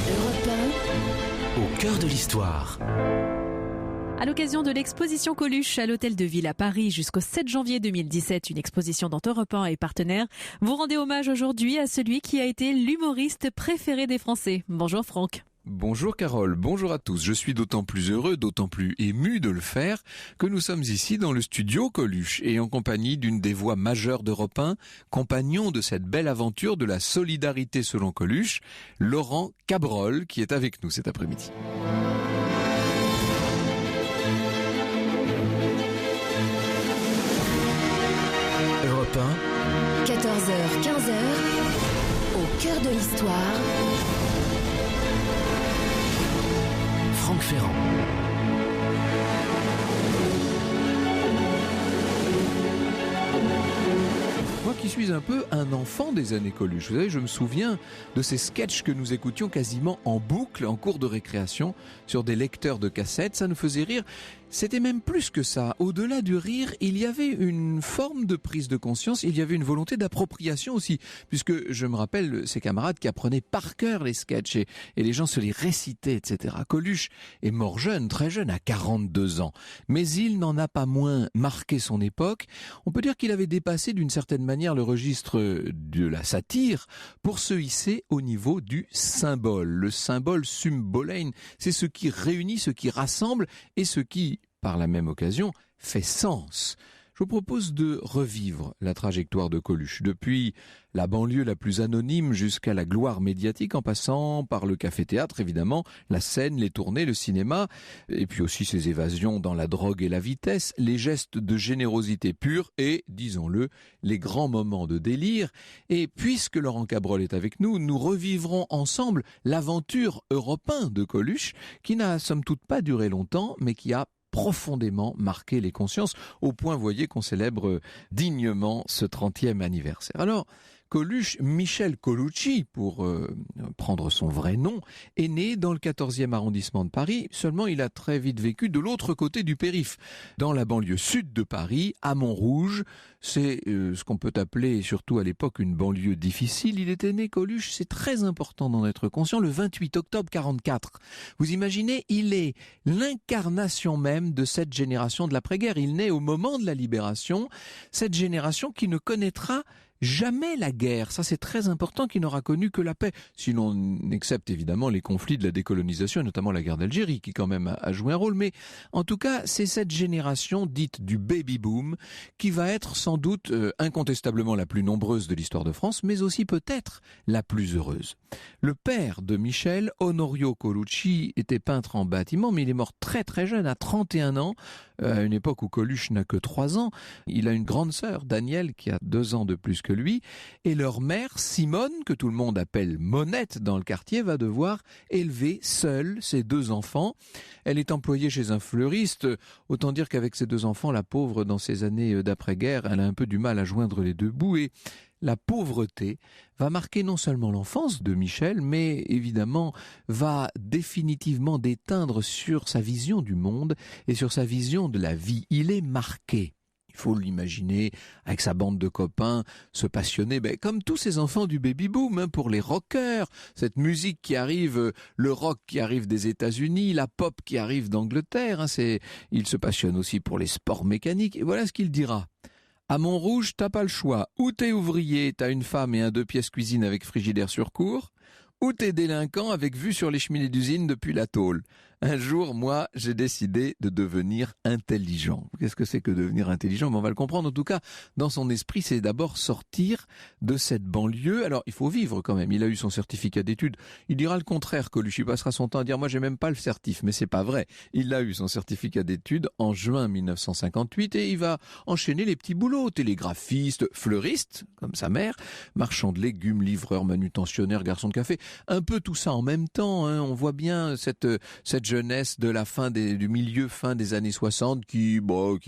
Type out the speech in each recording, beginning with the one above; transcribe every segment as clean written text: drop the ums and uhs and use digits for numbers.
Europe 1, Au cœur de l'histoire. À l'occasion de l'exposition Coluche à l'Hôtel de Ville à Paris jusqu'au 7 janvier 2017, une exposition dont Europe 1 est partenaire, vous rendez hommage aujourd'hui à celui qui a été l'humoriste préféré des Français. Bonjour Franck. Bonjour Carole, bonjour à tous. Je suis d'autant plus heureux, d'autant plus ému de le faire que nous sommes ici dans le studio Coluche et en compagnie d'une des voix majeures d'Europe 1, compagnon de cette belle aventure de la solidarité selon Coluche, Laurent Cabrol, qui est avec nous cet après-midi. Europe 1, 14h, 15h, au cœur de l'histoire, Franck Ferrand. Moi qui suis un peu un enfant des années Coluche, vous savez, je me souviens de ces sketchs que nous écoutions quasiment en boucle en cours de récréation sur des lecteurs de cassettes, ça nous faisait rire. C'était même plus que ça. Au-delà du rire, il y avait une forme de prise de conscience, il y avait une volonté d'appropriation aussi, puisque je me rappelle ces camarades qui apprenaient par cœur les sketchs et les gens se les récitaient, etc. Coluche est mort jeune, très jeune, à 42 ans, mais il n'en a pas moins marqué son époque. On peut dire qu'il avait dépassé d'une certaine manière le registre de la satire pour se hisser au niveau du symbole. Le symbole symbolein, c'est ce qui réunit, ce qui rassemble et ce qui, par la même occasion, fait sens. Je vous propose de revivre la trajectoire de Coluche, depuis la banlieue la plus anonyme jusqu'à la gloire médiatique, en passant par le café-théâtre, évidemment, la scène, les tournées, le cinéma, et puis aussi ses évasions dans la drogue et la vitesse, les gestes de générosité pure et, disons-le, les grands moments de délire. Et puisque Laurent Cabrol est avec nous, nous revivrons ensemble l'aventure Europe 1 de Coluche, qui n'a somme toute pas duré longtemps, mais qui a profondément marqué les consciences, au point, voyez, qu'on célèbre dignement ce 30e anniversaire. Alors, Coluche, Michel Colucci, pour prendre son vrai nom, est né dans le 14e arrondissement de Paris. Seulement, il a très vite vécu de l'autre côté du périph', dans la banlieue sud de Paris, à Montrouge. C'est ce qu'on peut appeler, surtout à l'époque, une banlieue difficile. Il était né, Coluche, c'est très important d'en être conscient, le 28 octobre 44. Vous imaginez, il est l'incarnation même de cette génération de l'après-guerre. Il naît au moment de la libération, cette génération qui ne connaîtra jamais la guerre, ça c'est très important, qui n'aura connu que la paix, si l'on accepte évidemment les conflits de la décolonisation, et notamment la guerre d'Algérie, qui quand même a joué un rôle, mais en tout cas c'est cette génération dite du baby-boom qui va être sans doute incontestablement la plus nombreuse de l'histoire de France, mais aussi peut-être la plus heureuse. Le père de Michel, Honorio Colucci, était peintre en bâtiment, mais il est mort très très jeune, à 31 ans, à une époque où Coluche n'a que 3 ans. Il a une grande sœur, Danielle, qui a 2 ans de plus que lui, et leur mère, Simone, que tout le monde appelle Monette dans le quartier, va devoir élever seule ses 2 enfants. Elle est employée chez un fleuriste. Autant dire qu'avec ses 2 enfants, la pauvre, dans ces années d'après-guerre, elle a un peu du mal à joindre les 2 bouts, et la pauvreté va marquer non seulement l'enfance de Michel, mais évidemment va définitivement déteindre sur sa vision du monde et sur sa vision de la vie. Il est marqué. Il faut l'imaginer avec sa bande de copains, se passionner, comme tous ces enfants du baby-boom, pour les rockers, cette musique qui arrive, le rock qui arrive des États-Unis, la pop qui arrive d'Angleterre. Il se passionne aussi pour les sports mécaniques. Et voilà ce qu'il dira. À Montrouge, t'as pas le choix. Ou t'es ouvrier, t'as une femme et un 2 pièces cuisine avec frigidaire sur cour, ou t'es délinquant avec vue sur les cheminées d'usine depuis la tôle. Un jour, moi, j'ai décidé de devenir intelligent. Qu'est-ce que c'est que devenir intelligent? On va le comprendre. En tout cas, dans son esprit, c'est d'abord sortir de cette banlieue. Alors, il faut vivre quand même. Il a eu son certificat d'études. Il dira le contraire, Coluche. Il passera son temps à dire, moi, j'ai même pas le certif. Mais c'est pas vrai. Il a eu son certificat d'études en juin 1958 et il va enchaîner les petits boulots. Télégraphiste, fleuriste, comme sa mère, marchand de légumes, livreur, manutentionnaire, garçon de café. Un peu tout ça en même temps, hein. On voit bien cette jeunesse de la du milieu fin des années 60 qui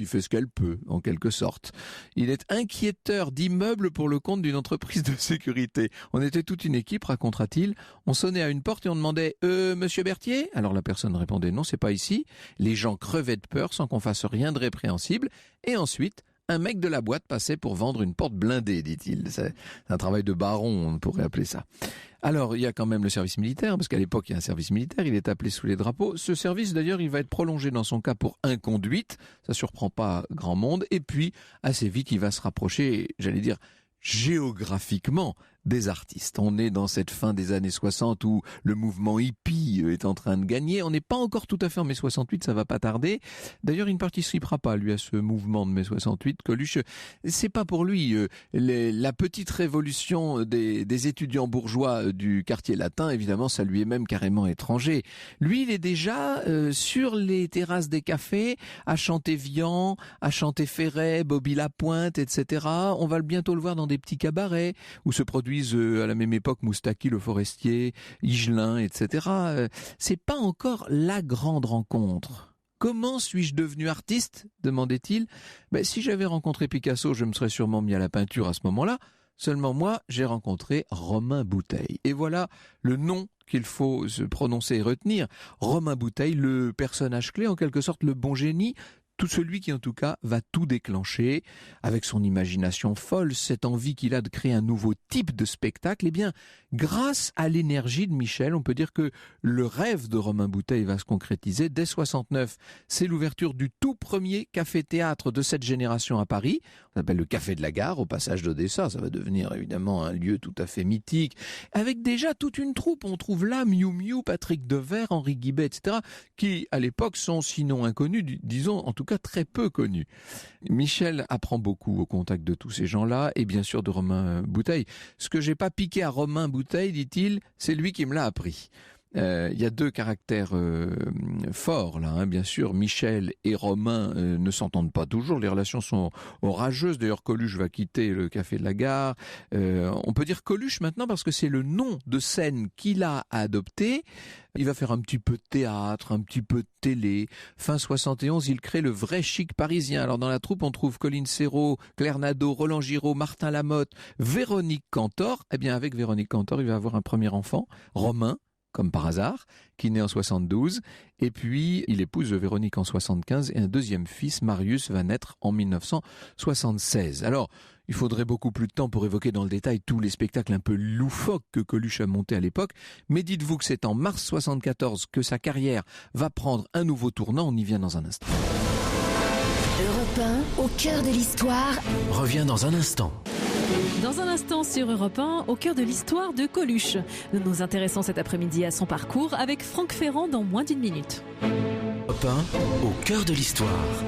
fait ce qu'elle peut, en quelque sorte. Il est inquiéteur d'immeubles pour le compte d'une entreprise de sécurité. On était toute une équipe, racontera-t-il. On sonnait à une porte et on demandait « Monsieur Berthier ?» Alors la personne répondait « Non, c'est pas ici ». Les gens crevaient de peur sans qu'on fasse rien de répréhensible. Et ensuite, un mec de la boîte passait pour vendre une porte blindée, dit-il. C'est un travail de baron, on pourrait appeler ça. Alors, il y a quand même le service militaire, parce qu'à l'époque, il y a un service militaire, il est appelé sous les drapeaux. Ce service, d'ailleurs, il va être prolongé dans son cas pour inconduite, ça surprend pas grand monde, et puis, assez vite, il va se rapprocher, j'allais dire, géographiquement des artistes. On est dans cette fin des années 60 où le mouvement hippie est en train de gagner. On n'est pas encore tout à fait en mai 68, ça va pas tarder. D'ailleurs, il ne participera pas, lui, à ce mouvement de mai 68. Coluche, c'est pas pour lui. La petite révolution des étudiants bourgeois du quartier latin, évidemment, ça lui est même carrément étranger. Lui, il est déjà sur les terrasses des cafés, à chanter Vian, à chanter Ferret, Bobby Lapointe, etc. On va bientôt le voir dans des petits cabarets où se produisent à la même époque Moustaki le Forestier, Higelin, etc. C'est pas encore la grande rencontre. Comment suis-je devenu artiste ? Demandait-il. Si j'avais rencontré Picasso, je me serais sûrement mis à la peinture à ce moment-là. Seulement moi, j'ai rencontré Romain Bouteille. Et voilà le nom qu'il faut se prononcer et retenir. Romain Bouteille, le personnage clé, en quelque sorte le bon génie, tout celui qui en tout cas va tout déclencher avec son imagination folle, cette envie qu'il a de créer un nouveau type de spectacle. Eh bien, grâce à l'énergie de Michel, on peut dire que le rêve de Romain Bouteille va se concrétiser. Dès 69, c'est l'ouverture du tout premier café-théâtre de cette génération à Paris. On s'appelle le Café de la Gare, au passage d'Odessa. Ça va devenir évidemment un lieu tout à fait mythique, avec déjà toute une troupe. On trouve là Miu Miu, Patrick Devers, Henri Guibet, etc., qui à l'époque sont sinon inconnus, disons en tout cas très peu connus. Michel apprend beaucoup au contact de tous ces gens-là et bien sûr de Romain Bouteille. Ce que j'ai pas piqué à Romain Bouteille, dit-il, c'est lui qui me l'a appris. Il y a deux caractères forts là, bien sûr. Michel et Romain ne s'entendent pas toujours, les relations sont orageuses. D'ailleurs, Coluche va quitter le Café de la Gare. On peut dire Coluche maintenant parce que c'est le nom de scène qu'il a adopté. Il va faire un petit peu de théâtre, un petit peu de télé. Fin 71, il crée le vrai chic parisien. Alors dans la troupe, on trouve Colline Serrault, Claire Nadeau, Roland Giraud, Martin Lamotte, Véronique Cantor. Eh bien, avec Véronique Cantor, il va avoir un premier enfant, Romain, comme par hasard, qui naît en 72, et puis il épouse Véronique en 75, et un deuxième fils, Marius, va naître en 1976. Alors, il faudrait beaucoup plus de temps pour évoquer dans le détail tous les spectacles un peu loufoques que Coluche a montés à l'époque, mais dites-vous que c'est en mars 74 que sa carrière va prendre un nouveau tournant, on y vient dans un instant. Europe 1, au cœur de l'histoire, revient dans un instant. Dans un instant sur Europe 1, au cœur de l'histoire de Coluche. Nous nous intéressons cet après-midi à son parcours avec Franck Ferrand dans moins d'une minute. Europe 1, au cœur de l'histoire.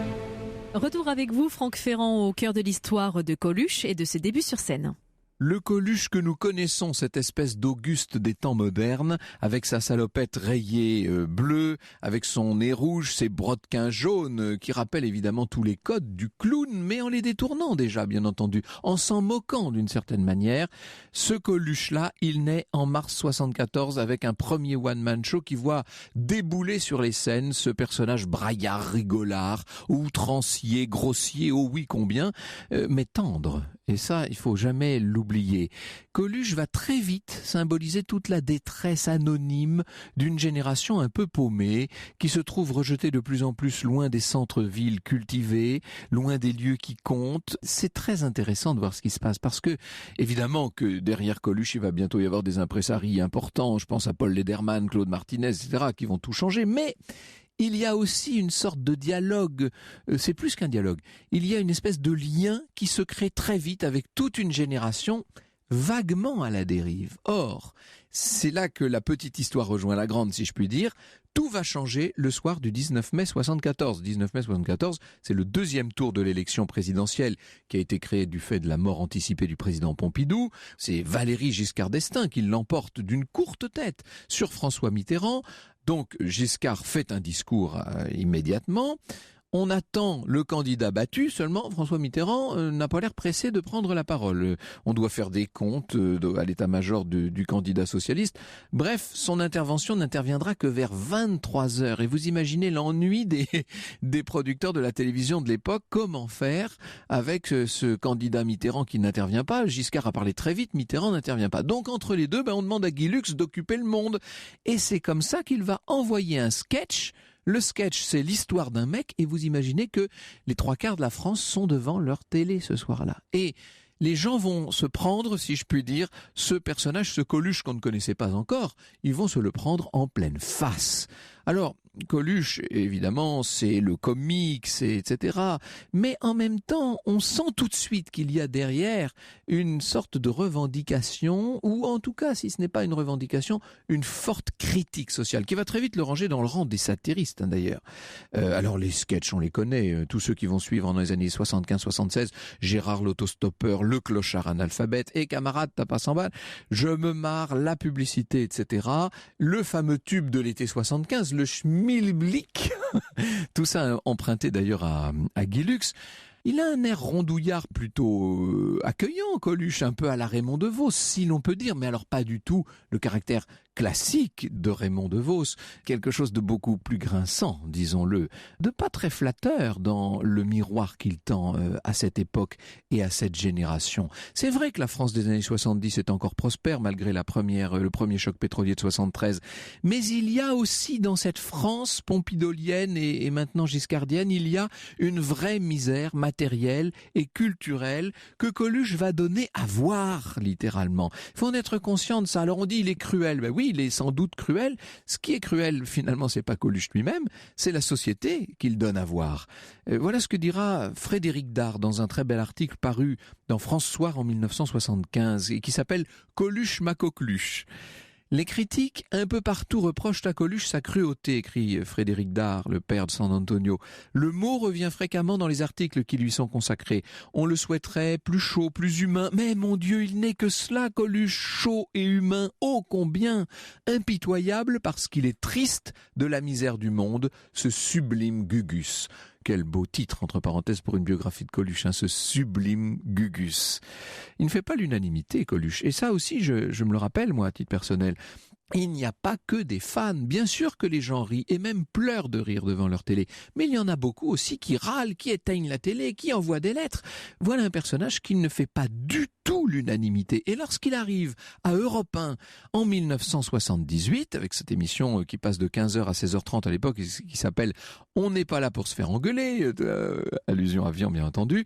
Retour avec vous, Franck Ferrand, au cœur de l'histoire de Coluche et de ses débuts sur scène. Le Coluche que nous connaissons, cette espèce d'Auguste des temps modernes, avec sa salopette rayée bleue, avec son nez rouge, ses brodequins jaunes, qui rappellent évidemment tous les codes du clown, mais en les détournant déjà, bien entendu, en s'en moquant d'une certaine manière. Ce Coluche-là, il naît en mars 74 avec un premier one-man show qui voit débouler sur les scènes ce personnage braillard, rigolard, outrancier, grossier, oh oui combien, mais tendre. Et ça, il faut jamais l'oublier. Coluche va très vite symboliser toute la détresse anonyme d'une génération un peu paumée, qui se trouve rejetée de plus en plus loin des centres-villes cultivés, loin des lieux qui comptent. C'est très intéressant de voir ce qui se passe, parce que, évidemment, que derrière Coluche, il va bientôt y avoir des impresarii importants. Je pense à Paul Lederman, Claude Martinez, etc., qui vont tout changer. Mais il y a aussi une sorte de dialogue, c'est plus qu'un dialogue, il y a une espèce de lien qui se crée très vite avec toute une génération vaguement à la dérive. Or, c'est là que la petite histoire rejoint la grande, si je puis dire. Tout va changer le soir du 19 mai 74. 19 mai 74, c'est le deuxième tour de l'élection présidentielle qui a été créé du fait de la mort anticipée du président Pompidou. C'est Valéry Giscard d'Estaing qui l'emporte d'une courte tête sur François Mitterrand. Donc Giscard fait un discours immédiatement. On attend le candidat battu, seulement François Mitterrand n'a pas l'air pressé de prendre la parole. On doit faire des comptes à l'état-major du candidat socialiste. Bref, son intervention n'interviendra que vers 23h. Et vous imaginez l'ennui des producteurs de la télévision de l'époque. Comment faire avec ce candidat Mitterrand qui n'intervient pas? Giscard a parlé très vite, Mitterrand n'intervient pas. Donc entre les deux, on demande à Guy Lux d'occuper le monde. Et c'est comme ça qu'il va envoyer un sketch Le sketch, c'est l'histoire d'un mec et vous imaginez que les 3/4 de la France sont devant leur télé ce soir-là. Et les gens vont se prendre, si je puis dire, ce personnage, ce Coluche qu'on ne connaissait pas encore, ils vont se le prendre en pleine face. Alors, Coluche, évidemment, c'est le comique, c'est etc. Mais en même temps, on sent tout de suite qu'il y a derrière une sorte de revendication, ou en tout cas, si ce n'est pas une revendication, une forte critique sociale, qui va très vite le ranger dans le rang des satiristes, d'ailleurs. Alors, les sketchs, on les connaît, tous ceux qui vont suivre dans les années 75-76, Gérard l'autostoppeur, le clochard analphabète, et camarade, t'as pas 100 balles, je me marre, la publicité, etc. Le fameux tube de l'été 75, le Schmilblick, tout ça emprunté d'ailleurs à Guy Lux. Il a un air rondouillard plutôt accueillant, Coluche, un peu à la Raymond DeVos, si l'on peut dire, mais alors pas du tout le caractère classique de Raymond DeVos, quelque chose de beaucoup plus grinçant, disons-le, de pas très flatteur dans le miroir qu'il tend à cette époque et à cette génération. C'est vrai que la France des années 70 est encore prospère malgré le premier choc pétrolier de 73, mais il y a aussi dans cette France pompidolienne et maintenant giscardienne, il y a une vraie misère matérielle et culturelle que Coluche va donner à voir, littéralement. Il faut en être conscient de ça. Alors on dit il est cruel. Ben oui, il est sans doute cruel. Ce qui est cruel, finalement, c'est pas Coluche lui-même, c'est la société qu'il donne à voir. Voilà ce que dira Frédéric Dard dans un très bel article paru dans France Soir en 1975 et qui s'appelle « Coluche ma coqueluche ». Les critiques, un peu partout, reprochent à Coluche sa cruauté, écrit Frédéric Dard, le père de San Antonio. Le mot revient fréquemment dans les articles qui lui sont consacrés. On le souhaiterait plus chaud, plus humain. Mais mon Dieu, il n'est que cela, Coluche, chaud et humain, ô combien impitoyable parce qu'il est triste de la misère du monde, ce sublime Gugus. Quel beau titre, entre parenthèses, pour une biographie de Coluche, ce sublime Gugus. Il ne fait pas l'unanimité, Coluche. Et ça aussi, je me le rappelle, moi, à titre personnel. Il n'y a pas que des fans. Bien sûr que les gens rient et même pleurent de rire devant leur télé. Mais il y en a beaucoup aussi qui râlent, qui éteignent la télé, qui envoient des lettres. Voilà un personnage qui ne fait pas du tout l'unanimité. Et lorsqu'il arrive à Europe 1 en 1978, avec cette émission qui passe de 15h à 16h30 à l'époque, qui s'appelle « On n'est pas là pour se faire engueuler », allusion à Vian bien entendu,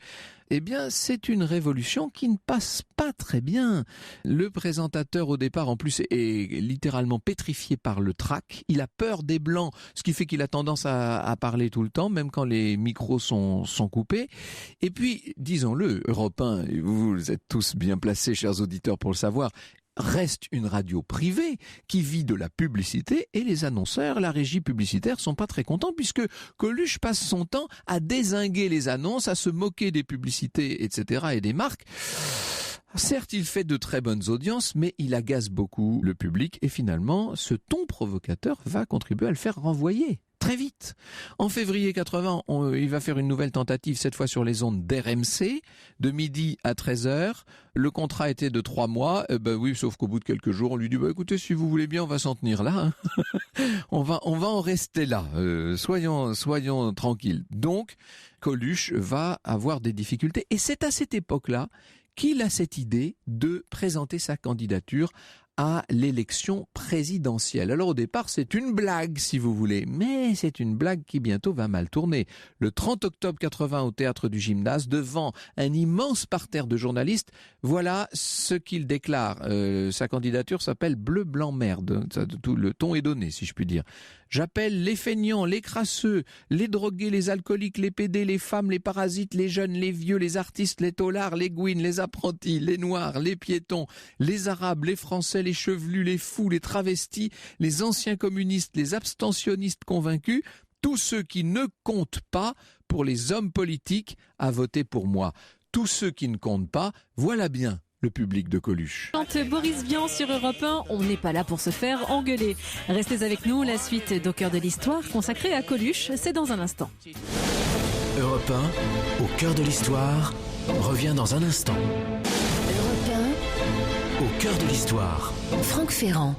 eh bien, c'est une révolution qui ne passe pas très bien. Le présentateur, au départ, en plus, est littéralement pétrifié par le trac. Il a peur des Blancs, ce qui fait qu'il a tendance à parler tout le temps, même quand les micros sont coupés. Et puis, disons-le, Europe 1, vous êtes tous bien placés, chers auditeurs, pour le savoir, reste une radio privée qui vit de la publicité et les annonceurs, la régie publicitaire sont pas très contents puisque Coluche passe son temps à dézinguer les annonces, à se moquer des publicités, etc. et des marques. Certes, il fait de très bonnes audiences, mais il agace beaucoup le public et finalement, ce ton provocateur va contribuer à le faire renvoyer. Très vite. En février 80, il va faire une nouvelle tentative, cette fois sur les ondes d'RMC, de midi à 13h. Le contrat était de 3 mois. Oui, sauf qu'au bout de quelques jours, on lui dit, écoutez, si vous voulez bien, on va s'en tenir là. on va en rester là. Soyons tranquilles. Donc, Coluche va avoir des difficultés. Et c'est à cette époque-là qu'il a cette idée de présenter sa candidature à l'élection présidentielle. Alors au départ, c'est une blague, si vous voulez, mais c'est une blague qui bientôt va mal tourner. Le 30 octobre 80 au théâtre du Gymnase, devant un immense parterre de journalistes, voilà ce qu'il déclare. Sa candidature s'appelle Bleu, Blanc, Merde. Le ton est donné, si je puis dire. J'appelle les feignants, les crasseux, les drogués, les alcooliques, les pédés, les femmes, les parasites, les jeunes, les vieux, les artistes, les taulards, les gouines, les apprentis, les noirs, les piétons, les arabes, les français, les chevelus, les fous, les travestis, les anciens communistes, les abstentionnistes convaincus, tous ceux qui ne comptent pas pour les hommes politiques à voter pour moi. Tous ceux qui ne comptent pas, voilà bien le public de Coluche. Chante Boris Vian sur Europe 1, on n'est pas là pour se faire engueuler. Restez avec nous, la suite d'Au cœur de l'histoire consacrée à Coluche, c'est dans un instant. Europe 1, au cœur de l'histoire, revient dans un instant. Europe Au cœur de l'histoire. 1, Franck Ferrand.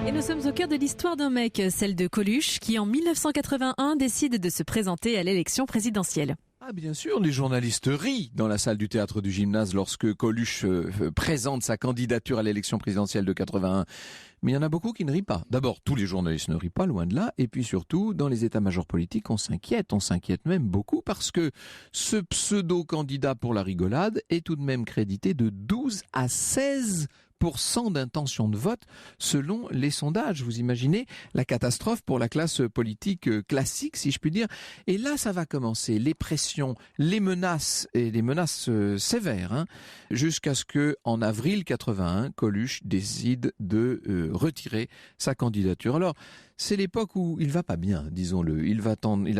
Et nous sommes au cœur de l'histoire d'un mec, celle de Coluche, qui en 1981 décide de se présenter à l'élection présidentielle. Ah bien sûr, les journalistes rient dans la salle du théâtre du Gymnase lorsque Coluche présente sa candidature à l'élection présidentielle de 81. Mais il y en a beaucoup qui ne rient pas. D'abord, tous les journalistes ne rient pas, loin de là. Et puis surtout, dans les états-majors politiques, on s'inquiète même beaucoup parce que ce pseudo-candidat pour la rigolade est tout de même crédité de 12 à 16% d'intention de vote selon les sondages. Vous imaginez la catastrophe pour la classe politique classique, si je puis dire. Et là, ça va commencer. Les pressions, les menaces, et les menaces sévères, jusqu'à ce que, en avril 81, Coluche décide de retirer sa candidature. Alors, c'est l'époque où il va pas bien, disons-le. Il a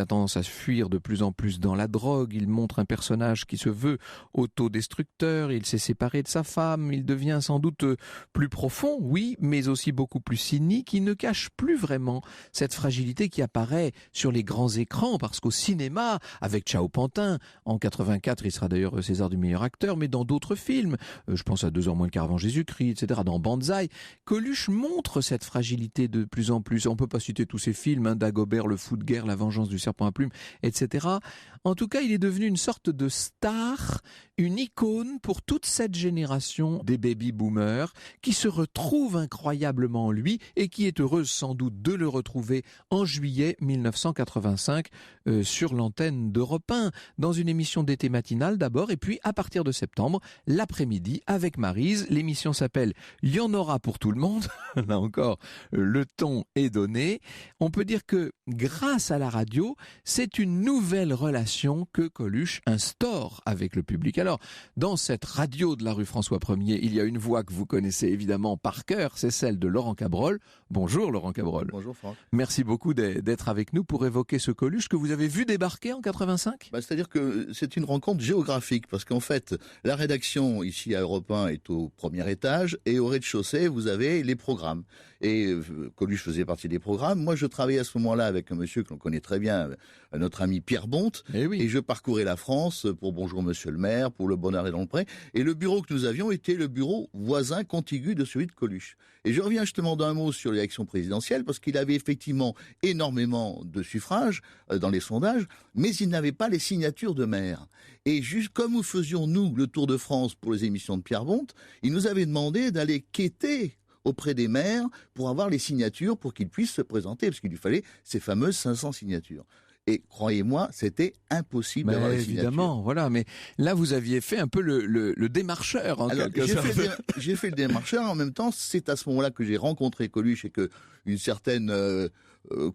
tendance à fuir de plus en plus dans la drogue. Il montre un personnage qui se veut autodestructeur. Il s'est séparé de sa femme. Il devient sans doute plus profond, oui, mais aussi beaucoup plus cynique. Il ne cache plus vraiment cette fragilité qui apparaît sur les grands écrans, parce qu'au cinéma, avec Ciao Pantin, en 84, il sera d'ailleurs César du meilleur acteur, mais dans d'autres films, je pense à 2 heures moins le quart avant Jésus-Christ, etc., dans Banzai, Coluche montre cette fragilité de plus en plus. On peut pas citer tous ces films, Dagobert, Le fou de guerre, La vengeance du serpent à plumes, etc. En tout cas, il est devenu une sorte de star, une icône pour toute cette génération des baby-boomers qui se retrouvent incroyablement en lui et qui est heureuse sans doute de le retrouver en juillet 1985 sur l'antenne d'Europe 1, dans une émission d'été matinale d'abord, et puis à partir de septembre, l'après-midi avec Maryse. L'émission s'appelle « Il y en aura pour tout le monde ». Là encore, le ton est donné. On peut dire que grâce à la radio, c'est une nouvelle relation que Coluche instaure avec le public. Alors, dans cette radio de la rue François 1er, il y a une voix que vous connaissez évidemment par cœur, c'est celle de Laurent Cabrol. Bonjour Laurent Cabrol. Bonjour Franck. Merci beaucoup d'être avec nous pour évoquer ce Coluche que vous avez vu débarquer en 85 ? C'est-à-dire que c'est une rencontre géographique, parce qu'en fait, la rédaction ici à Europe 1 est au premier étage, et au rez-de-chaussée, vous avez les programmes. Et Coluche faisait partie des programmes. Moi, je travaillais à ce moment-là avec un monsieur que l'on connaît très bien, notre ami Pierre Bonte, et je parcourais la France pour Bonjour Monsieur le maire, pour Le Bonheur est dans le pré, et le bureau que nous avions était le bureau voisin contigu de celui de Coluche. Et je reviens justement d'un mot sur l'élection présidentielle, parce qu'il avait effectivement énormément de suffrages dans les sondages, mais il n'avait pas les signatures de maire. Et juste comme nous faisions, nous, le Tour de France pour les émissions de Pierre Bonte, il nous avait demandé d'aller quêter auprès des maires pour avoir les signatures pour qu'ils puissent se présenter, parce qu'il lui fallait ces fameuses 500 signatures. Et croyez-moi, c'était impossible d'avoir les signatures. Évidemment, voilà. Mais là, vous aviez fait un peu le démarcheur, en quelque sorte. J'ai fait le démarcheur. En même temps, c'est à ce moment-là que j'ai rencontré Coluche et que une certaine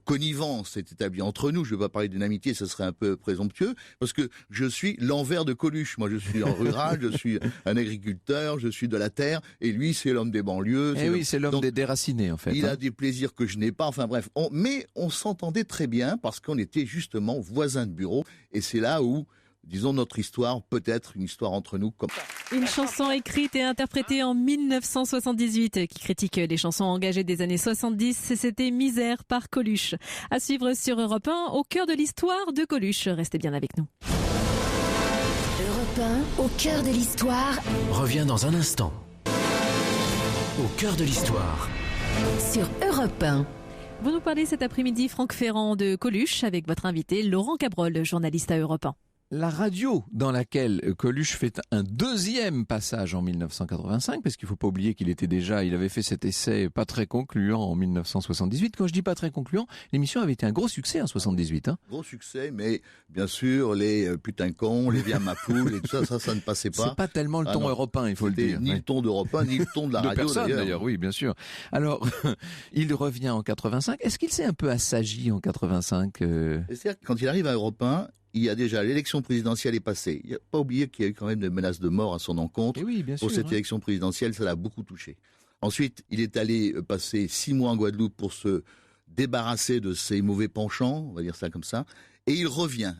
connivence s'est établie entre nous. Je ne vais pas parler d'une amitié, ce serait un peu présomptueux, parce que je suis l'envers de Coluche. Moi, je suis en rural, je suis un agriculteur, je suis de la terre, et lui, c'est l'homme des banlieues. C'est l'homme des déracinés, en fait. Il a des plaisirs que je n'ai pas. Enfin bref, mais on s'entendait très bien parce qu'on était justement voisins de bureau, et c'est là où, disons, notre histoire peut être une histoire entre nous. Une chanson écrite et interprétée en 1978 qui critique les chansons engagées des années 70. C'était Misère par Coluche. À suivre sur Europe 1, au cœur de l'histoire de Coluche. Restez bien avec nous. Europe 1, au cœur de l'histoire. Revient dans un instant. Au cœur de l'histoire. Sur Europe 1. Vous nous parlez cet après-midi, Franck Ferrand, de Coluche avec votre invité Laurent Cabrol, journaliste à Europe 1. La radio dans laquelle Coluche fait un deuxième passage en 1985, parce qu'il ne faut pas oublier il avait fait cet essai pas très concluant en 1978. Quand je dis pas très concluant, l'émission avait été un gros succès en 78. Gros succès, mais bien sûr, les putains cons, les viens ma poule et tout ça, ça ne passait pas. C'est pas tellement le ton européen, il faut le dire. Ni le ton d'Europe 1, ni le ton de la radio d'ailleurs. Oui, bien sûr. Alors, il revient en 85. Est-ce qu'il s'est un peu assagi en 85 C'est-à-dire que quand il arrive à Europe 1, il y a déjà l'élection présidentielle est passée. Il ne faut pas oublier qu'il y a eu quand même des menaces de mort à son encontre. Oui, bien sûr, pour cette élection présidentielle, ça l'a beaucoup touché. Ensuite, il est allé passer 6 mois en Guadeloupe pour se débarrasser de ses mauvais penchants, on va dire ça comme ça. Et il revient.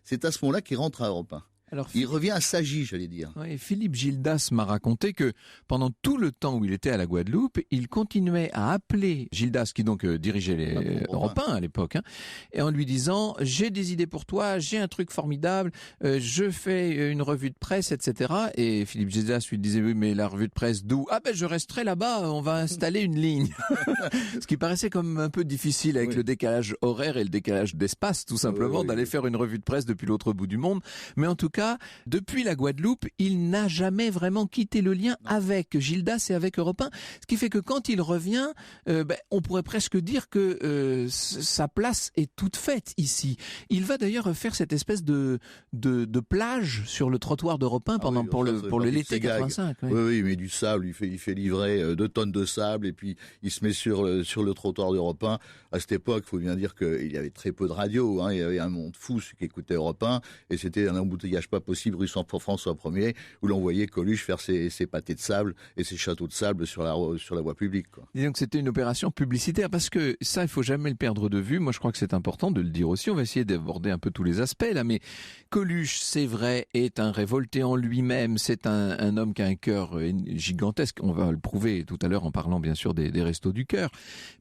C'est à ce moment-là qu'il rentre à Europe 1. Alors, Il revient assagi, j'allais dire. Oui, Philippe Gildas m'a raconté que pendant tout le temps où il était à la Guadeloupe, il continuait à appeler Gildas, qui donc dirigeait les Europe 1 à l'époque, et en lui disant « J'ai des idées pour toi, j'ai un truc formidable, je fais une revue de presse, etc. » Et Philippe Gildas lui disait « Oui, mais la revue de presse d'où ? Ah ben je resterai là-bas, on va installer une ligne. » Ce qui paraissait comme un peu difficile avec le décalage horaire et le décalage d'espace, tout simplement, d'aller faire une revue de presse depuis l'autre bout du monde. Mais en tout cas, depuis la Guadeloupe, il n'a jamais vraiment quitté le lien avec Gildas et avec Europe 1. Ce qui fait que quand il revient, on pourrait presque dire que sa place est toute faite ici. Il va d'ailleurs faire cette espèce de plage sur le trottoir d'Europe 1 pour l'été 85. Oui, mais du sable, il fait livrer 2 tonnes de sable et puis il se met sur le trottoir d'Europe 1. À cette époque, il faut bien dire qu'il y avait très peu de radio, il y avait un monde fou qui écoutait Europe 1 et c'était un embouteillage pas possible rue François 1er où l'on voyait Coluche faire ses pâtés de sable et ses châteaux de sable sur la voie publique. Et donc c'était une opération publicitaire parce que ça, il faut jamais le perdre de vue. Moi, je crois que c'est important de le dire aussi. On va essayer d'aborder un peu tous les aspects là, mais Coluche, c'est vrai, est un révolté en lui-même. C'est un homme qui a un cœur gigantesque. On va le prouver tout à l'heure en parlant bien sûr des Restos du Cœur.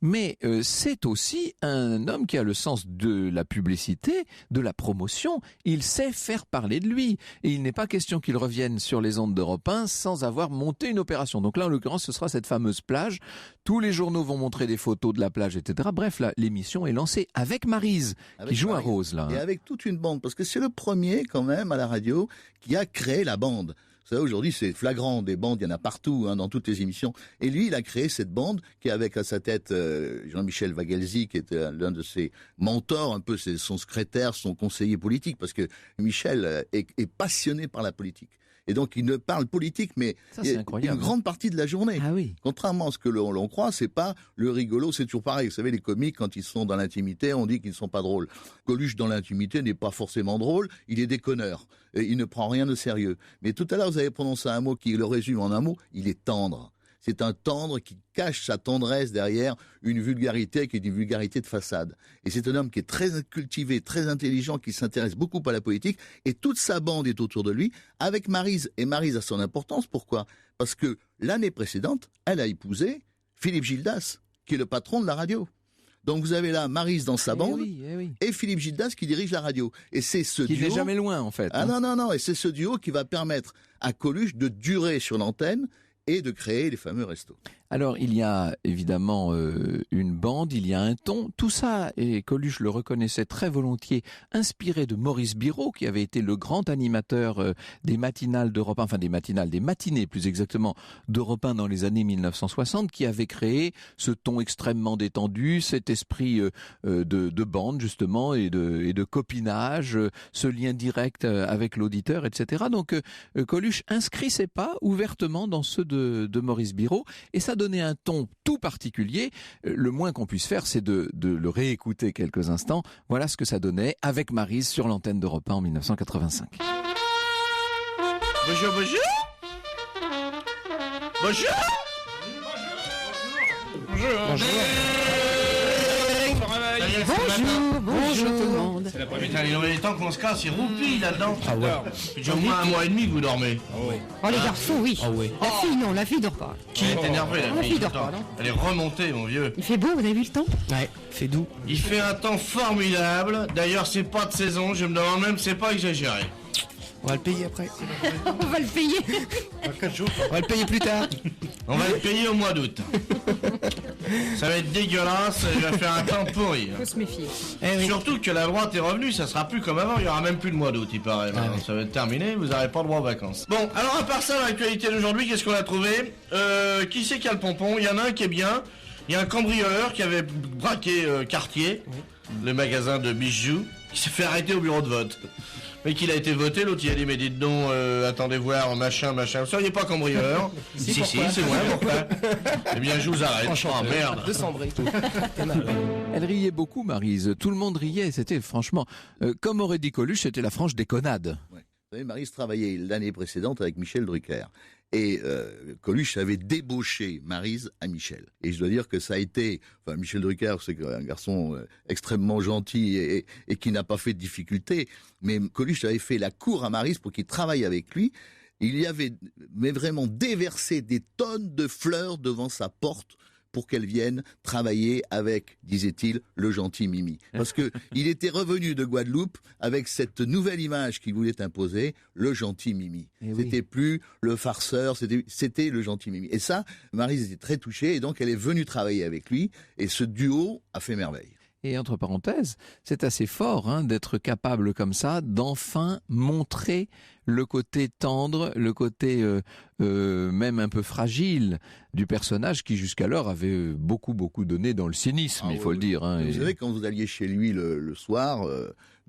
Mais c'est aussi un homme qui a le sens de la publicité, de la promotion. Il sait faire parler de lui. Et il n'est pas question qu'il revienne sur les ondes d'Europe 1 sans avoir monté une opération. Donc là, en l'occurrence, ce sera cette fameuse plage. Tous les journaux vont montrer des photos de la plage, etc. Bref, là, l'émission est lancée avec Maryse, qui joue un rose, là. Et avec toute une bande, parce que c'est le premier, quand même, à la radio, qui a créé la bande. Vous savez, aujourd'hui, c'est flagrant, des bandes, il y en a partout, dans toutes les émissions. Et lui, il a créé cette bande qui, avec à sa tête Jean-Michel Wagelzi, qui était l'un de ses mentors, un peu son secrétaire, son conseiller politique, parce que Michel est passionné par la politique. Et donc, il ne parle politique, mais une grande partie de la journée. Ah oui. Contrairement à ce que l'on croit, c'est pas le rigolo, c'est toujours pareil. Vous savez, les comiques, quand ils sont dans l'intimité, on dit qu'ils ne sont pas drôles. Coluche, dans l'intimité, n'est pas forcément drôle, il est déconneur. Il ne prend rien de sérieux. Mais tout à l'heure, vous avez prononcé un mot qui le résume en un mot, il est tendre. C'est un tendre qui cache sa tendresse derrière une vulgarité qui est une vulgarité de façade. Et c'est un homme qui est très cultivé, très intelligent, qui s'intéresse beaucoup à la politique. Et toute sa bande est autour de lui, avec Maryse. Et Maryse a son importance. Pourquoi ? Parce que l'année précédente, elle a épousé Philippe Gildas, qui est le patron de la radio. Donc vous avez là Maryse dans sa bande et Philippe Gildas qui dirige la radio. Et c'est ce duo... Qui n'est jamais loin, en fait. Ah non. Et c'est ce duo qui va permettre à Coluche de durer sur l'antenne et de créer les fameux restos. Alors, il y a évidemment une bande, il y a un ton, tout ça, et Coluche le reconnaissait très volontiers, inspiré de Maurice Biraud, qui avait été le grand animateur des matinales d'Europe 1, enfin des matinées plus exactement, d'Europe 1 dans les années 1960, qui avait créé ce ton extrêmement détendu, cet esprit de bande justement, et de copinage, ce lien direct avec l'auditeur, etc. Donc, Coluche inscrit ses pas ouvertement dans ceux de Maurice Biraud, et ça donner un ton tout particulier. Le moins qu'on puisse faire, c'est de le réécouter quelques instants. Voilà ce que ça donnait avec Maryse sur l'antenne d'Europe 1 en 1985. Bonjour. Bonjour tout le monde. Putain, il est temps qu'on se casse, il roupille là-dedans. Ah ouais. J'ai au moins 1 mois et demi que vous dormez. Ah ouais. Oh les garçons, oui. Ah ouais. La fille, non, la fille dort pas. Qui est énervée, la fille dort pas, non. Elle est remontée, mon vieux. Il fait beau, vous avez vu le temps ? Ouais, fait doux. Il fait un temps formidable. D'ailleurs, c'est pas de saison, je me demande même, c'est pas exagéré. On va le payer après. On va le payer. On va le payer plus tard. On va le payer au mois d'août. Ça va être dégueulasse, il va faire un temps pourri. Faut se méfier. Surtout que la droite est revenue, ça sera plus comme avant, il y aura même plus de mois d'août, il paraît. Ça va être terminé, vous n'aurez pas le droit aux vacances. Bon, alors à part ça, dans l'actualité d'aujourd'hui, qu'est-ce qu'on a trouvé ? Qui c'est qui a le pompon ? Il y en a un qui est bien. Il y a un cambrioleur qui avait braqué Cartier, le magasin de bijoux, qui s'est fait arrêter au bureau de vote. Mais qu'il a été voté, l'autre il a dit mais dites donc, attendez voir, machin, vous seriez pas cambrioleur ? Si, c'est moi, pourquoi ? Eh bien je vous arrête. Oh merde. De cendrer. Elle riait beaucoup, Maryse. Tout le monde riait. C'était franchement, comme aurait dit Coluche, c'était la franche déconnade. Ouais. Vous savez, Maryse travaillait l'année précédente avec Michel Drucker. Et Coluche avait débauché Maryse à Michel. Et je dois dire que ça a été... Enfin, Michel Drucker, c'est un garçon extrêmement gentil et qui n'a pas fait de difficulté. Mais Coluche avait fait la cour à Maryse pour qu'il travaille avec lui. Il y avait mais vraiment déversé des tonnes de fleurs devant sa porte pour qu'elle vienne travailler avec, disait-il, le gentil Mimi. Parce que il était revenu de Guadeloupe avec cette nouvelle image qu'il voulait imposer, le gentil Mimi. C'était plus le farceur, c'était le gentil Mimi. Et ça, Maryse était très touchée et donc elle est venue travailler avec lui et ce duo a fait merveille. Et entre parenthèses, c'est assez fort d'être capable comme ça d'enfin montrer le côté tendre, le côté même un peu fragile du personnage qui jusqu'alors avait beaucoup donné dans le cynisme, il faut le dire. Vous savez, quand vous alliez chez lui le soir,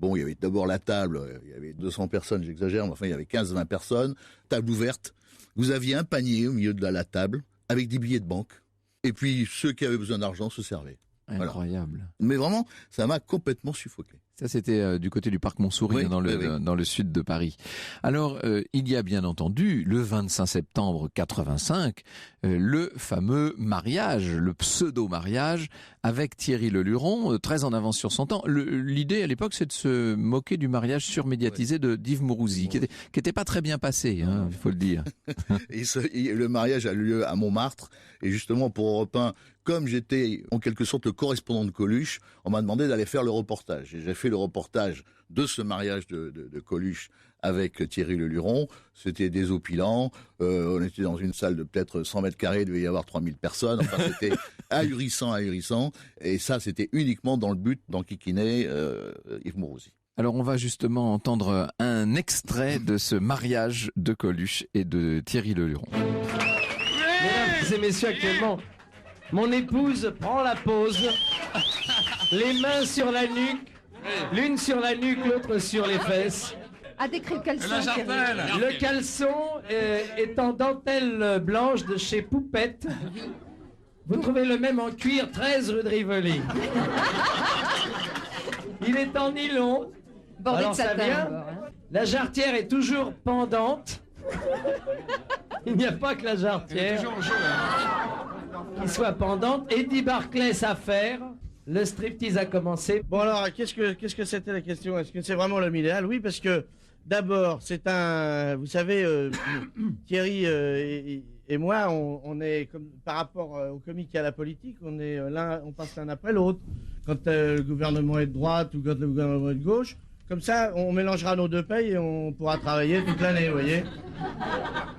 il y avait d'abord la table, il y avait 200 personnes, j'exagère, mais enfin il y avait 15-20 personnes, table ouverte, vous aviez un panier au milieu de la table avec des billets de banque, et puis ceux qui avaient besoin d'argent se servaient. Incroyable. Voilà. Mais vraiment, ça m'a complètement suffoqué. Ça, c'était du côté du parc Montsouris, dans le sud de Paris. Alors, il y a bien entendu, le 25 septembre 85, le fameux mariage, le pseudo-mariage avec Thierry Leluron, très en avance sur son temps. L'idée, à l'époque, c'est de se moquer du mariage surmédiatisé d'Yves Mourouzi, qui était pas très bien passé, il faut le dire. Le mariage a lieu à Montmartre, et justement, pour Europe 1, comme j'étais en quelque sorte le correspondant de Coluche, on m'a demandé d'aller faire le reportage. Et j'ai fait le reportage de ce mariage de Coluche avec Thierry Leluron. C'était désopilant. On était dans une salle de peut-être 100 mètres carrés, il devait y avoir 3000 personnes. Enfin, c'était ahurissant. Et ça, c'était uniquement dans le but d'enquiquiner Yves Mourouzi. Alors on va justement entendre un extrait de ce mariage de Coluche et de Thierry Leluron. Mesdames et messieurs, actuellement, mon épouse prend la pose, les mains sur la nuque, l'une sur la nuque, l'autre sur les fesses. Ah, décrit le caleçon. Le caleçon est en dentelle blanche de chez Poupette. Vous trouvez le même en cuir, 13 rue de Rivoli. Il est en nylon. Alors ça vient. La jarretière est toujours pendante. Il n'y a pas que la jarretière qui soit pendante. Eddie Barclay s'affaire. Le striptease a commencé. Bon alors, qu'est-ce que c'était la question? Est-ce que c'est vraiment l'homme idéal? Oui, parce que d'abord, c'est un... Vous savez, Thierry et moi, on est, comme, par rapport au comique et à la politique, on passe l'un après l'autre. Quand le gouvernement est de droite ou quand le gouvernement est de gauche, comme ça, on mélangera nos deux payes et on pourra travailler toute l'année, vous voyez.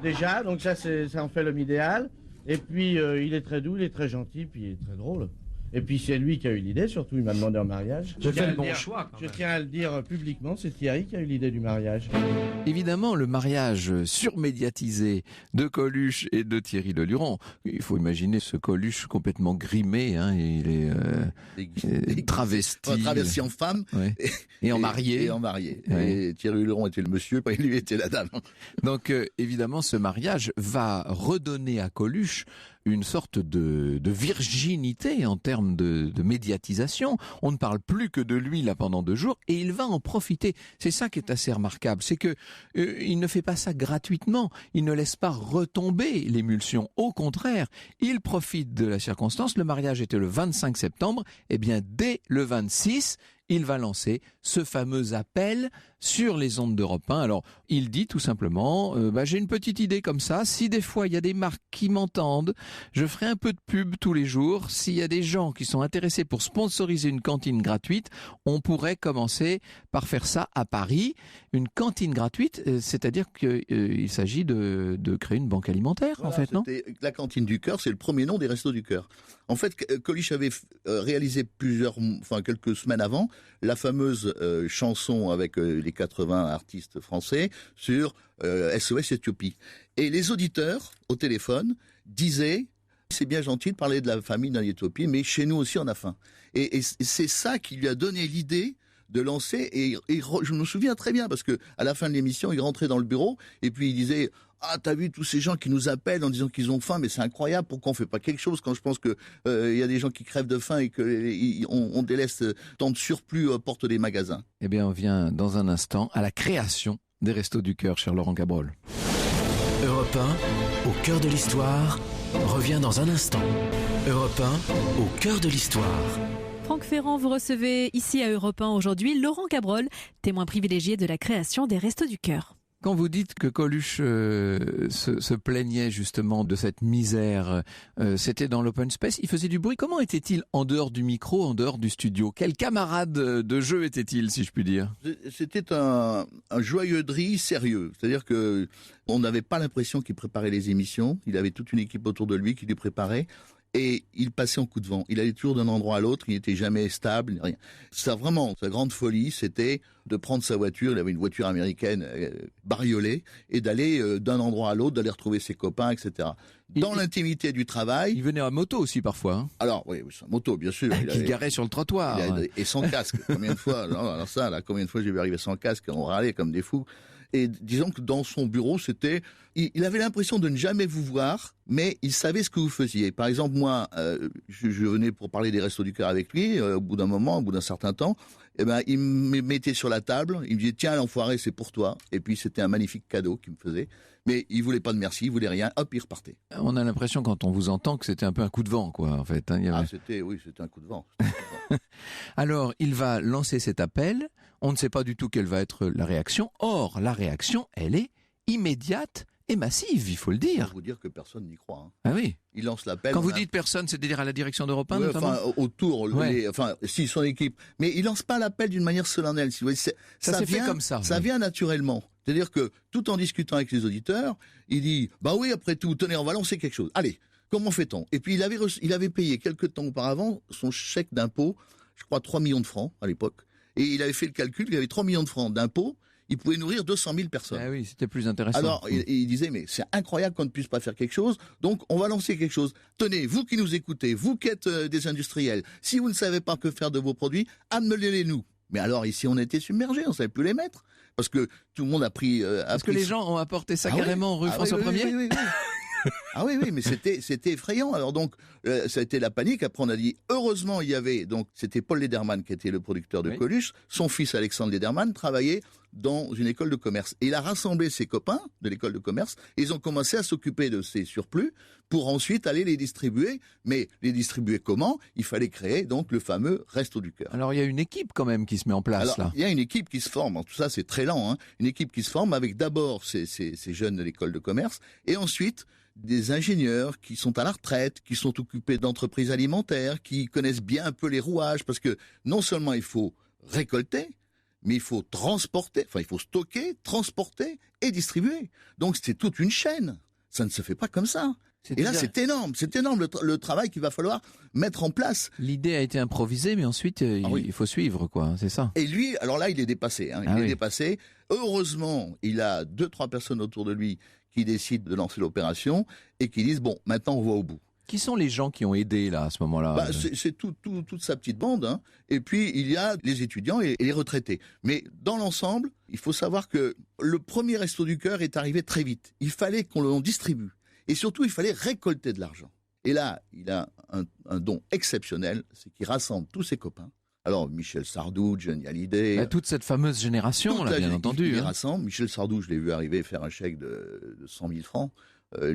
Déjà, donc ça en fait l'homme idéal. Et puis, il est très doux, il est très gentil, puis il est très drôle. Et puis c'est lui qui a eu l'idée, surtout il m'a demandé en mariage. Je fais le bon choix. Je tiens à le dire publiquement, c'est Thierry qui a eu l'idée du mariage. Évidemment, le mariage surmédiatisé de Coluche et de Thierry Leluron. Il faut imaginer ce Coluche complètement grimé, il est travesti. Travesti en femme. Ouais. Et en marié. Et en marié. Ouais. Et Thierry Leluron était le monsieur, et lui était la dame. Donc évidemment, ce mariage va redonner à Coluche une sorte de virginité en termes de médiatisation. On ne parle plus que de lui là pendant 2 jours et il va en profiter. C'est ça qui est assez remarquable, c'est que il ne fait pas ça gratuitement. Il ne laisse pas retomber l'émulsion. Au contraire, il profite de la circonstance. Le mariage était le 25 septembre. Eh bien, dès le 26, il va lancer ce fameux appel sur les ondes d'Europe 1. Alors, il dit tout simplement, j'ai une petite idée comme ça, si des fois il y a des marques qui m'entendent, je ferai un peu de pub tous les jours. S'il y a des gens qui sont intéressés pour sponsoriser une cantine gratuite, on pourrait commencer par faire ça à Paris. Une cantine gratuite, c'est-à-dire qu'il s'agit de créer une banque alimentaire, voilà, en fait, non? La cantine du cœur, c'est le premier nom des Restos du Cœur. En fait, Coluche avait réalisé quelques semaines avant, la fameuse chanson avec les 80 artistes français sur SOS Éthiopie. Et les auditeurs, au téléphone, disaient « C'est bien gentil de parler de la famine en Éthiopie, mais chez nous aussi on a faim. » Et c'est ça qui lui a donné l'idée de lancer, et je me souviens très bien, parce que à la fin de l'émission, il rentrait dans le bureau, et puis il disait « Ah, t'as vu tous ces gens qui nous appellent en disant qu'ils ont faim, mais c'est incroyable, pourquoi on fait pas quelque chose quand je pense que y a des gens qui crèvent de faim et qu'on délaisse tant de surplus aux portes des magasins. » Eh bien, on vient dans un instant à la création des Restos du Cœur, cher Laurent Cabrol. Europe 1, au cœur de l'histoire, revient dans un instant. Europe 1, au cœur de l'histoire. Franck Ferrand, vous recevez ici à Europe 1 aujourd'hui Laurent Cabrol, témoin privilégié de la création des Restos du Cœur. Quand vous dites que Coluche se plaignait justement de cette misère, c'était dans l'open space, il faisait du bruit. Comment était-il en dehors du micro, en dehors du studio? Quel camarade de jeu était-il, si je puis dire? C'était un joyeuderie sérieux. C'est-à-dire que on n'avait pas l'impression qu'il préparait les émissions. Il avait toute une équipe autour de lui qui lui préparait. Et il passait en coup de vent. Il allait toujours d'un endroit à l'autre, il n'était jamais stable, ni rien. Sa grande folie, c'était de prendre sa voiture, il avait une voiture américaine bariolée, et d'aller d'un endroit à l'autre, d'aller retrouver ses copains, etc. Dans l'intimité du travail... Il venait à moto aussi parfois. Hein. Alors, oui, sa moto, bien sûr. Il garait sur le trottoir. Et sans casque. Combien de fois combien de fois j'ai vu arriver sans casque, on râlait comme des fous. Et disons que dans son bureau, il avait l'impression de ne jamais vous voir, mais il savait ce que vous faisiez. Par exemple, moi, je venais pour parler des Restos du Cœur avec lui, au bout d'un certain temps, il me mettait sur la table, il me disait, tiens, l'enfoiré, c'est pour toi. Et puis, c'était un magnifique cadeau qu'il me faisait. Mais il voulait pas de merci, il voulait rien, hop, il repartait. On a l'impression, quand on vous entend, que c'était un peu un coup de vent, quoi, en fait. Hein, c'était un coup de vent. Alors, il va lancer cet appel. On ne sait pas du tout quelle va être la réaction. Or, la réaction, elle est immédiate et massive, il faut le dire. Je peux vous dire que personne n'y croit. Hein. Ah oui. Il lance l'appel. Quand vous dites personne, c'est-à-dire à la direction d'Europe 1, notamment. Autour, si son équipe. Mais il lance pas l'appel d'une manière solennelle. Si vous voyez, ça s'est fait comme ça. Ça vient naturellement. C'est-à-dire que tout en discutant avec les auditeurs, il dit, bah oui, après tout, tenez, on va lancer quelque chose. Allez, comment fait-on? Et puis il avait payé quelque temps auparavant son chèque d'impôt, je crois 3 millions de francs à l'époque. Et il avait fait le calcul qu'il avait 3 millions de francs d'impôts, il pouvait nourrir 200 000 personnes. Ah oui, c'était plus intéressant. Alors, il disait, mais c'est incroyable qu'on ne puisse pas faire quelque chose, donc on va lancer quelque chose. Tenez, vous qui nous écoutez, vous qui êtes des industriels, si vous ne savez pas que faire de vos produits, amenez-les-nous. Mais alors ici, on était submergés, on ne savait plus les mettre, parce que tout le monde a pris... Parce que les gens ont apporté ça carrément rue François Ier. Oui. Ah oui, mais c'était effrayant. Alors donc, ça a été la panique. Après, on a dit, heureusement, il y avait, donc, c'était Paul Lederman qui était le producteur de Coluche. Son fils, Alexandre Lederman, travaillait dans une école de commerce. Et il a rassemblé ses copains de l'école de commerce. Et ils ont commencé à s'occuper de ces surplus pour ensuite aller les distribuer. Mais les distribuer comment? Il fallait créer, donc, le fameux Resto du Cœur. Alors, il y a une équipe quand même qui se met en place, là. Il y a une équipe qui se forme. Tout ça, c'est très lent, hein. Une équipe qui se forme avec d'abord ces jeunes de l'école de commerce. Et ensuite, des ingénieurs qui sont à la retraite, qui sont occupés d'entreprises alimentaires, qui connaissent bien un peu les rouages, parce que non seulement il faut récolter, mais il faut transporter, il faut stocker, transporter et distribuer. Donc c'est toute une chaîne. Ça ne se fait pas comme ça. Et là, c'est énorme le travail qu'il va falloir mettre en place. L'idée a été improvisée, mais ensuite, il faut suivre, quoi, c'est ça. Et lui, alors là, il est dépassé. Hein. Il est dépassé. Heureusement, il a 2-3 personnes autour de lui qui décident de lancer l'opération et qui disent, bon, maintenant, on va au bout. Qui sont les gens qui ont aidé, là, à ce moment-là? C'est toute sa petite bande. Hein. Et puis, il y a les étudiants et les retraités. Mais dans l'ensemble, il faut savoir que le premier Resto du Cœur est arrivé très vite. Il fallait qu'on le distribue. Et surtout, il fallait récolter de l'argent. Et là, il a un don exceptionnel, c'est qu'il rassemble tous ses copains. Alors, Michel Sardou, Johnny Hallyday... toute cette fameuse génération, là, bien entendu. Il les rassemble. Michel Sardou, je l'ai vu arriver faire un chèque de 100 000 francs.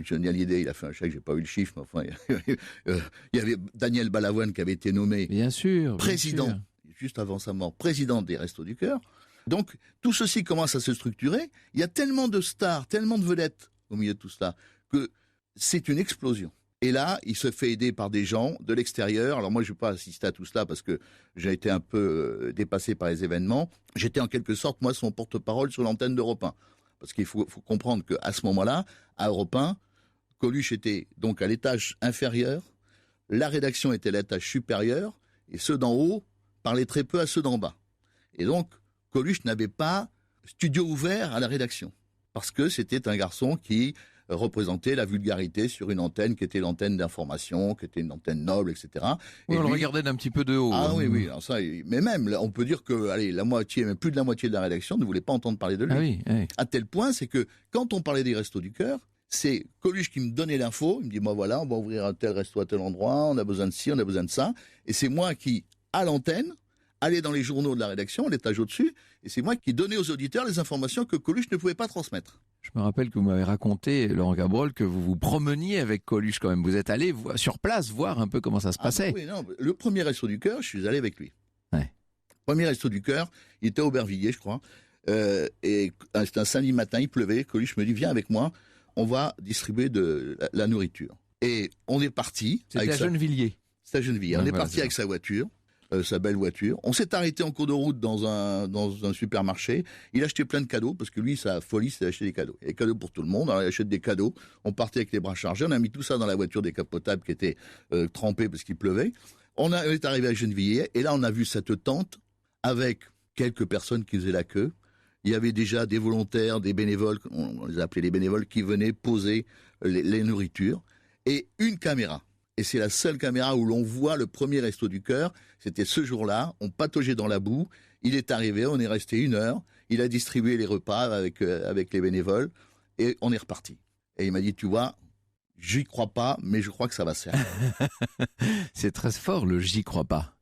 Johnny Hallyday, il a fait un chèque, j'ai pas eu le chiffre, mais enfin, il y avait Daniel Balavoine qui avait été nommé président, juste avant sa mort, président des Restos du Cœur. Donc, tout ceci commence à se structurer. Il y a tellement de stars, tellement de vedettes au milieu de tout cela, que c'est une explosion. Et là, il se fait aider par des gens de l'extérieur. Alors moi, je ne vais pas assister à tout cela parce que j'ai été un peu dépassé par les événements. J'étais en quelque sorte, moi, son porte-parole sur l'antenne d'Europe 1. Parce qu'il faut comprendre qu'à ce moment-là, à Europe 1, Coluche était donc à l'étage inférieur, la rédaction était à l'étage supérieur, et ceux d'en haut parlaient très peu à ceux d'en bas. Et donc, Coluche n'avait pas studio ouvert à la rédaction. Parce que c'était un garçon qui représentait la vulgarité sur une antenne qui était l'antenne d'information, qui était une antenne noble, etc. Oui, on le regardait d'un petit peu de haut. Ah oui. Alors ça, mais même, là, on peut dire que la moitié, même plus de la moitié de la rédaction ne voulait pas entendre parler de lui. Ah oui. À tel point, c'est que quand on parlait des Restos du Cœur, c'est Coluche qui me donnait l'info. Il me dit, moi voilà, on va ouvrir un tel resto à tel endroit, on a besoin de ci, on a besoin de ça. Et c'est moi qui, à l'antenne, allait dans les journaux de la rédaction, l'étage au-dessus, et c'est moi qui donnais aux auditeurs les informations que Coluche ne pouvait pas transmettre. Je me rappelle que vous m'avez raconté, Laurent Cabrol, que vous vous promeniez avec Coluche quand même. Vous êtes allé sur place voir un peu comment ça se passait. Oui, non, le premier Resto du Cœur, je suis allé avec lui. Ouais. Premier Resto du Cœur, il était à Aubervilliers, je crois. Et c'était un samedi matin, il pleuvait. Coluche me dit, viens avec moi, on va distribuer de la nourriture. Et on est parti. C'était à Gennevilliers. C'était à Gennevilliers. Ouais, on est parti avec sa voiture. Sa belle voiture. On s'est arrêté en cours de route dans un supermarché. Il achetait plein de cadeaux parce que lui, sa folie, c'est d'acheter des cadeaux. Des cadeaux pour tout le monde. Alors, il achète des cadeaux. On partait avec les bras chargés. On a mis tout ça dans la voiture décapotable qui était trempée parce qu'il pleuvait. On est arrivé à Gennevilliers et là, on a vu cette tente avec quelques personnes qui faisaient la queue. Il y avait déjà des volontaires, des bénévoles, on les appelait les bénévoles, qui venaient poser les nourritures et une caméra. Et c'est la seule caméra où l'on voit le premier Resto du Cœur. C'était ce jour-là, on pataugeait dans la boue. Il est arrivé, on est resté 1 heure. Il a distribué les repas avec les bénévoles et on est reparti. Et il m'a dit, tu vois, j'y crois pas, mais je crois que ça va se faire. C'est très fort, le j'y crois pas.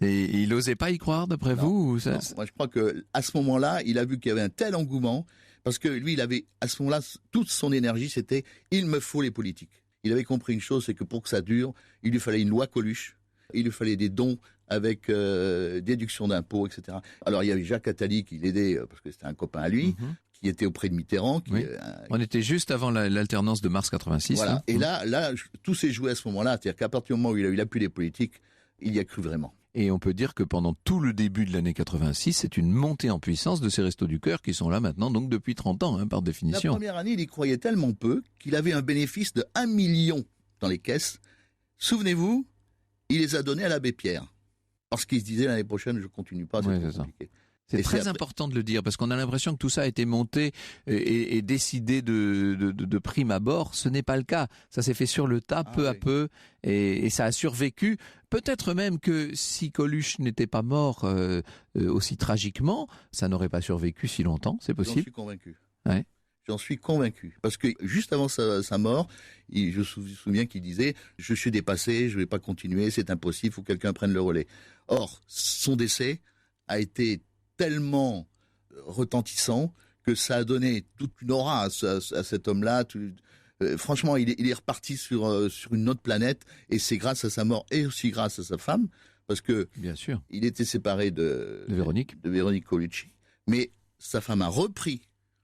Et il n'osait pas y croire, d'après vous Non, moi je crois qu'à ce moment-là, il a vu qu'il y avait un tel engouement, parce que lui, il avait, à ce moment-là, toute son énergie, c'était « il me faut les politiques ». Il avait compris une chose, c'est que pour que ça dure, il lui fallait une loi Coluche, il lui fallait des dons avec déduction d'impôts, etc. Alors il y avait Jacques Attali qui l'aidait, parce que c'était un copain à lui, qui était auprès de Mitterrand. Oui. On était juste avant l'alternance de mars 86. Voilà. Hein. Et là, tout s'est joué à ce moment-là. C'est-à-dire qu'à partir du moment où il a eu l'appui des politiques, il y a cru vraiment. Et on peut dire que pendant tout le début de l'année 86, c'est une montée en puissance de ces Restos du Cœur qui sont là maintenant, donc depuis 30 ans, par définition. La première année, il y croyait tellement peu qu'il avait un bénéfice de 1 million dans les caisses. Souvenez-vous, il les a donnés à l'abbé Pierre. Parce qu'il se disait l'année prochaine, je ne continue pas, c'est trop compliqué. C'est très important de le dire, parce qu'on a l'impression que tout ça a été monté et décidé de prime abord. Ce n'est pas le cas. Ça s'est fait sur le tas, peu à peu, et ça a survécu. Peut-être même que si Coluche n'était pas mort aussi tragiquement, ça n'aurait pas survécu si longtemps, c'est possible. J'en suis convaincu. Ouais. J'en suis convaincu. Parce que juste avant sa mort, je me souviens qu'il disait « Je suis dépassé, je ne vais pas continuer, c'est impossible, il faut que quelqu'un prenne le relais ». Or, son décès a été tellement retentissant que ça a donné toute une aura à cet homme-là. Franchement, il est reparti sur une autre planète, et c'est grâce à sa mort et aussi grâce à sa femme, parce que bien sûr, il était séparé de Véronique Colucci, mais sa femme a repris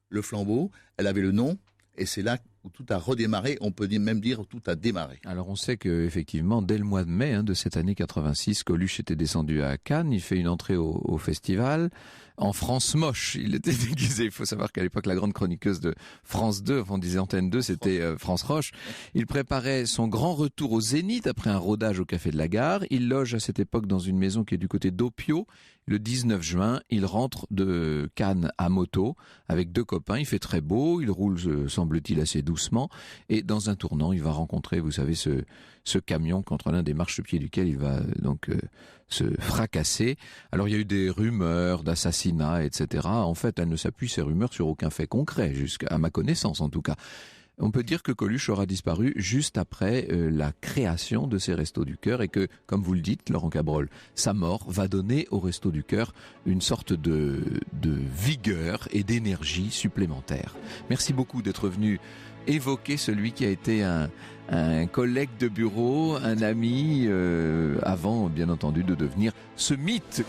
le flambeau, elle avait le nom, et c'est là où tout a redémarré, on peut même dire tout a démarré. Alors on sait qu'effectivement, dès le mois de mai de cette année 86, Coluche était descendu à Cannes, il fait une entrée au festival. En France moche, il était déguisé. Il faut savoir qu'à l'époque, la grande chroniqueuse de France 2, on disait Antenne 2, c'était France Roche. Il préparait son grand retour au Zénith après un rodage au Café de la Gare. Il loge à cette époque dans une maison qui est du côté d'Opio. Le 19 juin, il rentre de Cannes à moto avec 2 copains. Il fait très beau, il roule, semble-t-il, assez doucement. Et dans un tournant, il va rencontrer, vous savez, ce camion contre l'un des marchepieds duquel il va donc se fracasser. Alors il y a eu des rumeurs d'assassinat, etc. En fait, elles ne s'appuient, ces rumeurs, sur aucun fait concret, jusqu'à ma connaissance en tout cas. On peut dire que Coluche aura disparu juste après la création de ces Restos du Cœur et que, comme vous le dites, Laurent Cabrol, sa mort va donner aux Restos du Cœur une sorte de vigueur et d'énergie supplémentaire. Merci beaucoup d'être venu évoquer celui qui a été un collègue de bureau, un ami, avant bien entendu de devenir ce mythe.